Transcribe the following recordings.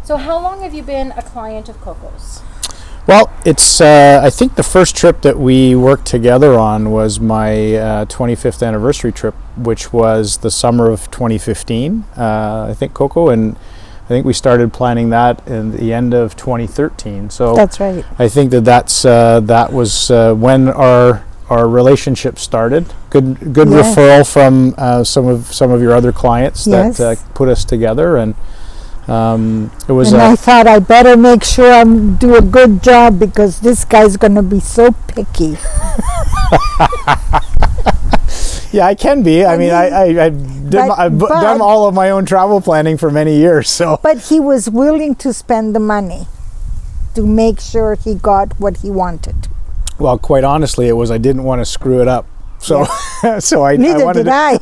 So how long have you been a client of Coco's? Well, it's I think the first trip that we worked together on was my 25th anniversary trip, which was the summer of 2015. I think, Coco, and I think we started planning that in the end of 2013. So That's right. I think that was when our relationship started. Good Yes. referral from some of your other clients Yes. that put us together, and it was. And I thought I better make sure I do a good job because this guy's going to be so picky. Yeah, I can be. I mean, I've done all of my own travel planning for many years. So, But he was willing to spend the money to make sure he got what he wanted. well, quite honestly, it was I didn't want to screw it up. So, so I Neither wanted did I.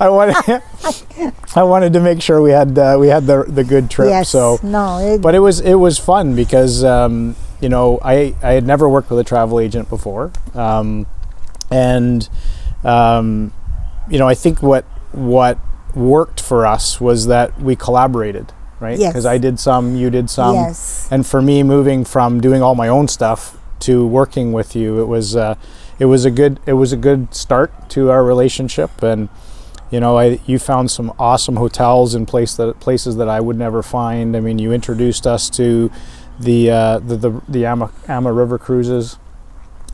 I wanted to make sure we had the good trip. Yes. So, No. but it was fun because you know, I had never worked with a travel agent before, and you know, I think what worked for us was that we collaborated, right? Yes. Because I did some, you did some, Yes. and for me, moving from doing all my own stuff to working with you, it was a good start to our relationship. And you know, you found some awesome hotels and places that I would never find. I mean, you introduced us to the Ama River cruises.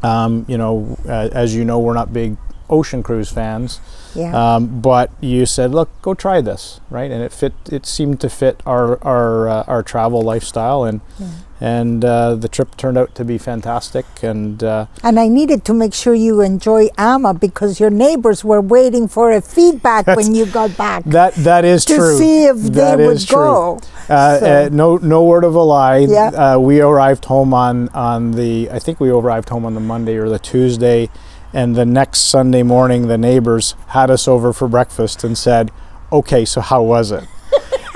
You know, as you know, we're not big ocean cruise fans. Yeah. But you said, look, go try this, right? And it seemed to fit our travel lifestyle, and the trip turned out to be fantastic. And I needed to make sure you enjoy Ama because your neighbors were waiting for a feedback when you got back. that is to true. see if they would go. So. No word of a lie. Yeah. We arrived home on I think we arrived home on the Monday or the Tuesday, and the next Sunday morning the neighbors had us over for breakfast and said, okay, so how was it?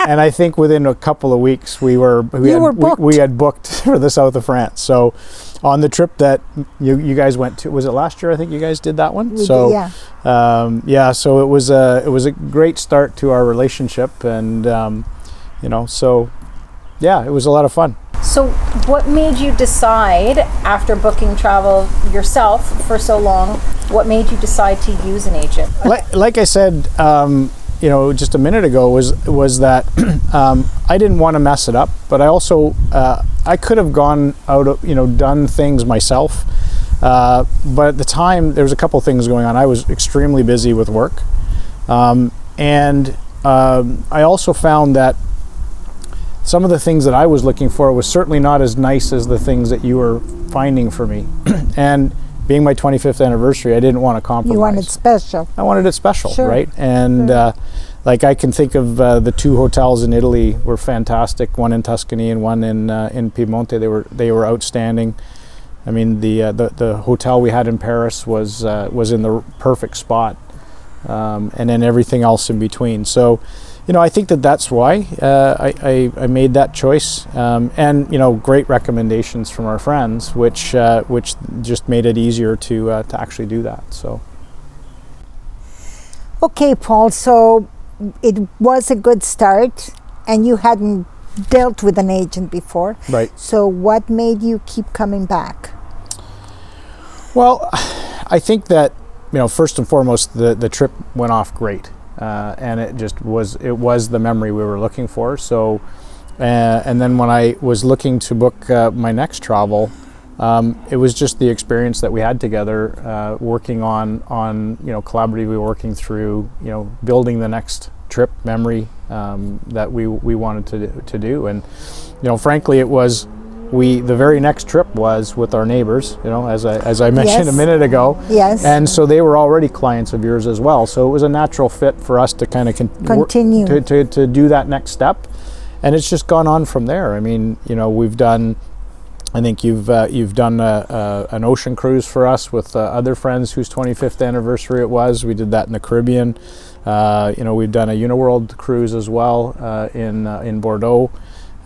And I think within a couple of weeks we had booked for the south of France. So on the trip that you guys went to, was it last year? I think you guys did that one. So so it was a great start to our relationship, and you know, so yeah, it was a lot of fun. So what made you decide, after booking travel yourself for so long, what made you decide to use an agent? Like I said, you know, just a minute ago, was that I didn't want to mess it up, but I also I could have gone out of, you know, done things myself, but at the time there was a couple things going on. I was extremely busy with work, and I also found that some of the things that I was looking for was certainly not as nice as the things that you were finding for me. And being my 25th anniversary, I didn't want to compromise. You wanted special. I wanted it special, Sure. right? And like I can think of the two hotels in Italy were fantastic. One in Tuscany and one in Piemonte. They were outstanding. I mean, the hotel we had in Paris was in the perfect spot, and then everything else in between. So, you know, I think that's why I made that choice, and you know, great recommendations from our friends, which just made it easier to actually do that. So, Okay, Paul. So it was a good start, and you hadn't dealt with an agent before, right. So what made you keep coming back? Well, I think that, you know, first and foremost, the trip went off great. And it just was the memory we were looking for. So, and then when I was looking to book my next travel, it was just the experience that we had together, working on you know, collaboratively working through, you know, building the next trip memory that we wanted to do. And you know, frankly, it was the very next trip was with our neighbors, you know, as I mentioned Yes. a minute ago. Yes. And so they were already clients of yours as well. So it was a natural fit for us to kind of Continue. to do that next step. And it's just gone on from there. I mean, you know, we've done, I think you've done an ocean cruise for us with other friends whose 25th anniversary it was. We did that in the Caribbean. You know, we've done a Uniworld cruise as well in Bordeaux.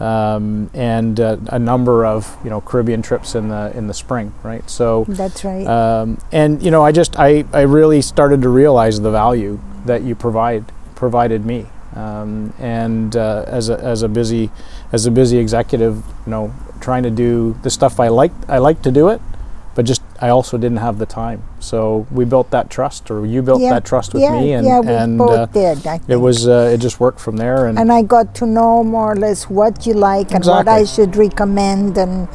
And a number of, you know, Caribbean trips in the spring, right? So That's right. and you know, I really started to realize the value that you provided me, And as a busy executive, trying to do the stuff I like to do it, but just I also didn't have the time. So we built that trust, or you built that trust with me, and we both did. I think. It was it just worked from there, and I got to know more or less what you like and what I should recommend, and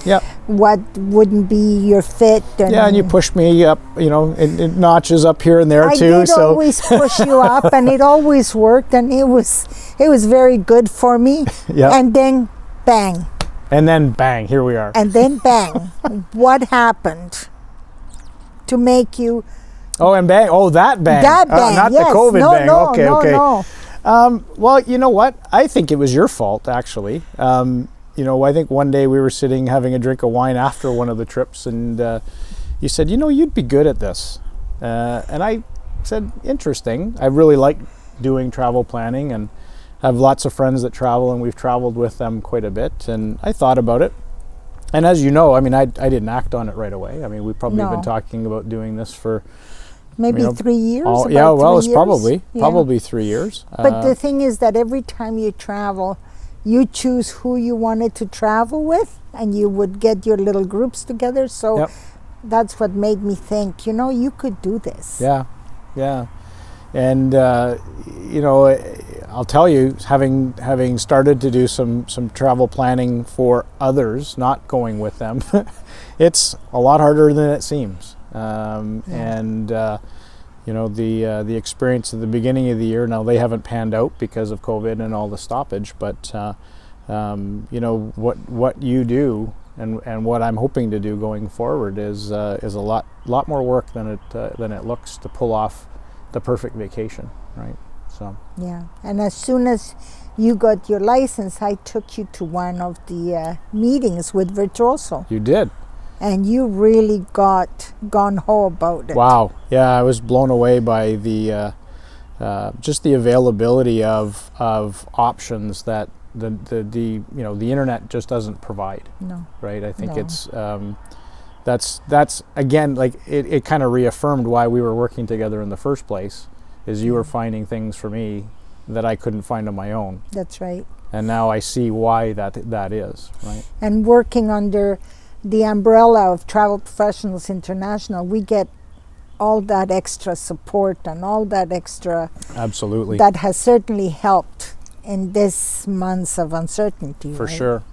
what wouldn't be your fit. And you pushed me up, in notches up here and there too. I did always push you up, and it always worked, and it was very good for me. And then bang. And then bang, here we are. And then bang. What happened to make you... Oh, and bang. Oh, that bang. That bang, not yes. the COVID bang. No, Okay. No. Well, you know what? I think it was your fault, actually. I think one day we were sitting having a drink of wine after one of the trips, and you said, you'd be good at this. And I said, interesting. I really like doing travel planning, and have lots of friends that travel, and we've traveled with them quite a bit, and I thought about it. And as you know, I didn't act on it right away. We've probably been talking about doing this for maybe 3 years. It's probably 3 years. But the thing is that every time you travel, you choose who you wanted to travel with, and you would get your little groups together. So that's what made me think, you could do this. Yeah. And I'll tell you, having started to do some travel planning for others, not going with them, it's a lot harder than it seems. And the experience at the beginning of the year, now they haven't panned out because of COVID and all the stoppage, but what you do and what I'm hoping to do going forward is a lot more work than it looks to pull off the perfect vacation, right? So and as soon as you got your license, I took you to one of the meetings with Virtuoso. You did, and you really got gung-ho about it. Wow, I was blown away by the just the availability of options that the internet just doesn't provide. No, right? I think it's. That's again, like it kind of reaffirmed why we were working together in the first place, is you were finding things for me that I couldn't find on my own. That's right. And now I see why that is, right? And working under the umbrella of Travel Professionals International, we get all that extra support and all that extra... Absolutely. That has certainly helped in this months of uncertainty. For right? sure.